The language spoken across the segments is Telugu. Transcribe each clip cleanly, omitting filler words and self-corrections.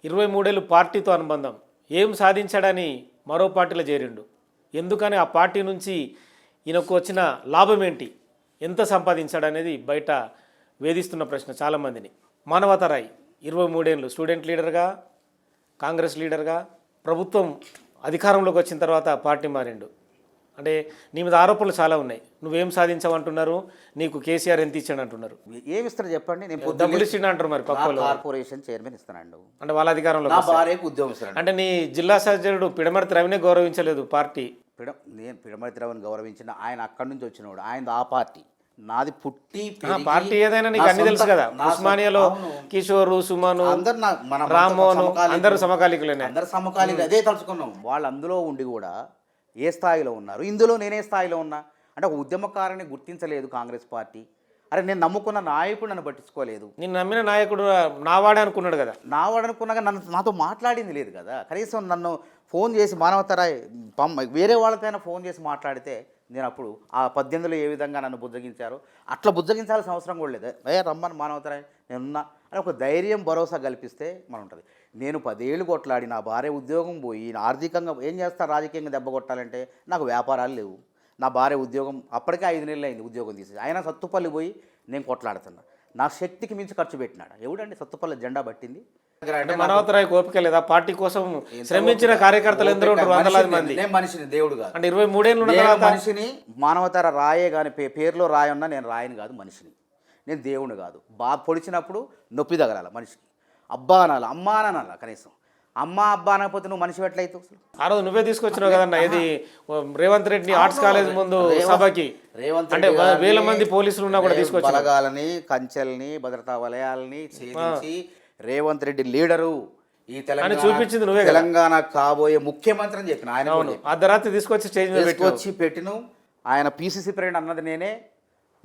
23 ఏళ్ళు పార్టీతో అనుబంధం, ఏం సాధించాడని మరో పార్టీలో చేరిండు. ఎందుకని ఆ పార్టీ నుంచి ఈయనకు వచ్చిన లాభం ఏంటి, ఎంత సంపాదించాడనేది బయట వేధిస్తున్న ప్రశ్న చాలామందిని. మానవతారాయ్ 23 ఏళ్ళు స్టూడెంట్ లీడర్గా, కాంగ్రెస్ లీడర్గా, ప్రభుత్వం అధికారంలోకి వచ్చిన తర్వాత పార్టీ మారిండు. అంటే నీ మీద ఆరోపణలు చాలా ఉన్నాయి. నువ్వేం సాధించావంటున్నారు, నీకు కేసీఆర్ ఎంత ఇచ్చాడు అంటున్నారు. ఏమి ఇస్తారు చెప్పండి? నేను డబ్బులు ఇచ్చిండు అంటారు. మరి పక్కలో కార్పొరేషన్ చైర్మన్ ఇస్తానండి, అంటే వాళ్ళ అధికారంలో నా భార్యకు ఉద్యోగం ఇస్తాను. అంటే నీ జిల్లా సర్జనుడు పిడమర్తి రవినే గౌరవించలేదు పార్టీ. నేను పిడమర్తి రవిని గౌరవించిన, ఆయన అక్కడి నుంచి వచ్చినవాడు, ఆయన ఆ పార్టీ, నాది పుట్టి పార్టీ ఏదైనా నీకు అన్ని తెలుసు కదా. ఉస్మానియాలో కిషోరు, సుమను, రామోను అందరూ సమకాలీకులేనే. అందరు సమకాలీకులు, అదే తలుచుకున్నాం. వాళ్ళు అందులో ఉండి కూడా ఏ స్థాయిలో ఉన్నారు, ఇందులో నేనే స్థాయిలో ఉన్నా. అంటే ఒక ఉద్యమకారుని గుర్తించలేదు కాంగ్రెస్ పార్టీ. అరే నేను నమ్ముకున్న నాయకుడు నన్ను పట్టించుకోలేదు. నేను నమ్మిన నాయకుడు నావాడే అనుకున్నాడు కదా. నావాడు అనుకున్నాక నాతో మాట్లాడింది లేదు కదా. కనీసం నన్ను ఫోన్ చేసి మానవతారాయ్ వేరే వాళ్ళకైనా ఫోన్ చేసి మాట్లాడితే నేను అప్పుడు ఆ 18లో ఏ విధంగా నన్ను బుజ్జగించారో అట్లా బుజ్జగించాల్సిన అవసరం కూడా లేదు. రమ్మని మానవతారాయ్ నేనున్నా అని ఒక ధైర్యం, భరోసా కల్పిస్తే మనం ఉంటుంది. నేను 10 ఏళ్ళు కొట్లాడి నా భార్య ఉద్యోగం పోయి ఆర్థికంగా ఏం చేస్తా, రాజకీయంగా దెబ్బ కొట్టాలంటే నాకు వ్యాపారాలు లేవు. నా భార్య ఉద్యోగం అప్పటికే 5 నెలలు అయింది ఉద్యోగం తీసి, అయినా సత్తుపల్లి పోయి నేను కొట్లాడుతున్నా. నా శక్తికి మించి ఖర్చు పెట్టినాడు. ఎవడండి సత్తుపల్లి జెండా పట్టింది? మానవతారాయ్ కోపిక లేదా? పార్టీ కోసం శ్రమించిన కార్యకర్తలు ఎందరో ఉంటారు, వందలాది మంది. నేను మనిషిని, దేవుడు కాదు. అంటే 23 ఏళ్ళు మనిషిని. మానవతార రాయే కానీ పేరులో రాయన్నా నేను రాయని కాదు, మనిషిని. నేను దేవుడు కాదు. బాగా పొడిచినప్పుడు నొప్పి తగలాల మనిషికి. అబ్బా అనాలి, అమ్మా అనాల. కనీసం అమ్మ అబ్బా అనకపోతే నువ్వు మనిషి ఎట్లయితే? ఆ రోజు నువ్వే తీసుకొచ్చినావు కదన్నా, ఇది రేవంత్ రెడ్డి ఆర్ట్స్ కాలేజ్ ముందు సభకి. రేవంత్ అంటే 1000 మంది పోలీసులు ఉన్నా కూడా తీసుకొచ్చి బలగాలని, కంచెల్ని, భద్రతా వలయాలని ఛేదించి రేవంత్ రెడ్డి లీడరు, ఈ తెలంగాణ చూపించింది నువ్వే. తెలంగాణ కాబోయే ముఖ్యమంత్రి అని చెప్పిన ఆయన అర్ధరాత్రి తీసుకొచ్చి పెట్టిను. ఆయన పిసిసి ప్రెసిడెంట్ అన్నది నేనే.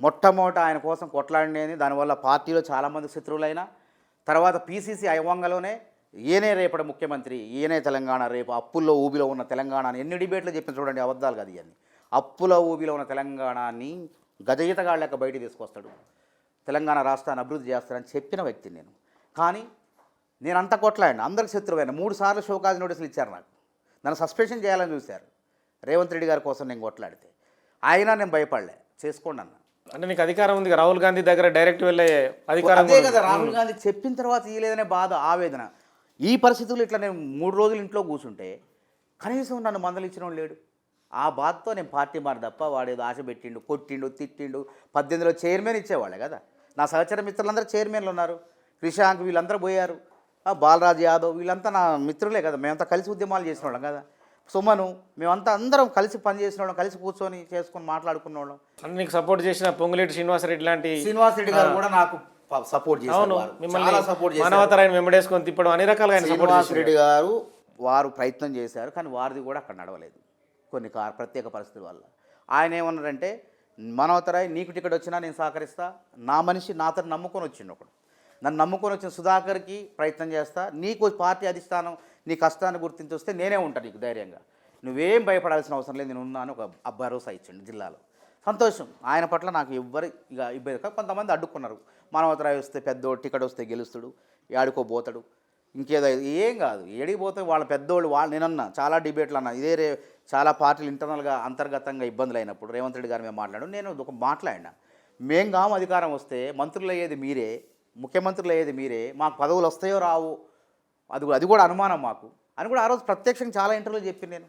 మొట్టమొదట ఆయన కోసం కొట్లాడినేది. దానివల్ల పార్టీలో చాలామంది శత్రువులైన తర్వాత పిసిసి అయ్యంగలోనే ఈయనే రేపటి ముఖ్యమంత్రి, ఈయనే తెలంగాణ రేపు అప్పుల్లో ఊబిలో ఉన్న తెలంగాణ అని ఎన్ని డిబేట్లు చెప్పిన చూడండి, అబద్ధాలు కాదు ఇవన్నీ. అప్పుల ఊబిలో ఉన్న తెలంగాణని గజయితగాళ్ళ లెక్క బయట తీసుకొస్తాడు, తెలంగాణ రాష్ట్రాన్ని అభివృద్ధి చేస్తాడని చెప్పిన వ్యక్తిని నేను. కానీ నేను అంత కొట్లాడిన, అందరికి శత్రువైన. 3 సార్లు షోకాజ్ నోటీసులు ఇచ్చారు నాకు, నన్ను సస్పెన్షన్ చేయాలని చూశారు రేవంత్ రెడ్డి గారి కోసం నేను కొట్లాడితే. అయినా నేను భయపడలే, చేసుకోండి అన్న. అంటే నీకు అధికారం ఉంది, రాహుల్ గాంధీ దగ్గర డైరెక్ట్ వెళ్ళే అధికారం అదే కదా. రాహుల్ గాంధీ చెప్పిన తర్వాత ఇయలేదనే బాధ, ఆవేదన. ఈ పరిస్థితుల్లో ఇట్లా నేను 3 రోజులు ఇంట్లో కూర్చుంటే కనీసం నన్ను మందలించడం లేడు. ఆ బాధతో నేను పార్టీ మారి తప్ప వాడేదో ఆశ పెట్టిండు, కొట్టిండు, తిట్టిండు. 18లో చైర్మన్ ఇచ్చేవాళ్ళే కదా. నా సహచర మిత్రులందరూ చైర్మన్లు ఉన్నారు. క్రిషాంక్ వీళ్ళందరూ పోయారు, బాలరాజ్ యాదవ్ వీళ్ళంతా నా మిత్రులే కదా. మేమంతా కలిసి ఉద్యమాలు చేసిన వాళ్ళం కదా. సుమను, మేమంతా అందరం కలిసి పనిచేసిన వాళ్ళం, కలిసి కూర్చొని చేసుకొని మాట్లాడుకున్న వాళ్ళం. అంటే నీకు సపోర్ట్ చేసిన పొంగులేటి శ్రీనివాసరెడ్డి లాంటి శ్రీనివాసరెడ్డి గారు కూడా నాకు సపోర్ట్ చేశారు. మానవతారాయణ వెంబడేసుకొని తిప్పడం అన్ని రకాలుగా. శ్రీనివాసరెడ్డి గారు వారు ప్రయత్నం చేశారు, కానీ వారిది కూడా అక్కడ నడవలేదు కొన్ని ప్రత్యేక పరిస్థితుల వల్ల. ఆయన ఏమన్నారంటే, మానవతారాయ్ నీకు టికెట్ వచ్చినా నేను సహకరిస్తా, నా మనిషి నాతో నమ్ముకొని వచ్చిండు ఒకడు, నన్ను నమ్ముకొని వచ్చిన సుధాకర్కి ప్రయత్నం చేస్తా, నీకు పార్టీ అధిష్టానం నీ కష్టాన్ని గుర్తించి వస్తే నేనే ఉంటాను నీకు ధైర్యంగా, నువ్వేం భయపడాల్సిన అవసరం లేదు, నేను ఉన్నాను ఒక భరోసా ఇచ్చిండు జిల్లాలో. సంతోషం. ఆయన పట్ల నాకు ఎవ్వరు ఇక ఇబ్బంది. కొంతమంది అడ్డుకున్నారు, మానవతారాయ్ వస్తే పెద్దోడు టికెట్ వస్తే గెలుస్తాడు, ఏడుకోబోతాడు, ఇంకేదో. ఏం కాదు, ఏడిపోతే వాళ్ళ పెద్దోళ్ళు వాళ్ళు. నేనన్నా చాలా డిబేట్లు అన్నా, ఇదే చాలా పార్టీలు ఇంటర్నల్గా అంతర్గతంగా ఇబ్బందులు అయినప్పుడు రేవంత్ రెడ్డి గారు మేము మాట్లాడాడు, నేను ఒక మాట్లాడినా. మేం కాము అధికారం వస్తే మంత్రులు అయ్యేది మీరే, ముఖ్యమంత్రులు అయ్యేది మీరే, మాకు పదవులు వస్తాయో రావు అది కూడా అనుమానం మాకు అని కూడా ఆ రోజు ప్రత్యక్షంగా చాలా ఇంటర్వ్యూలు చెప్పి నేను.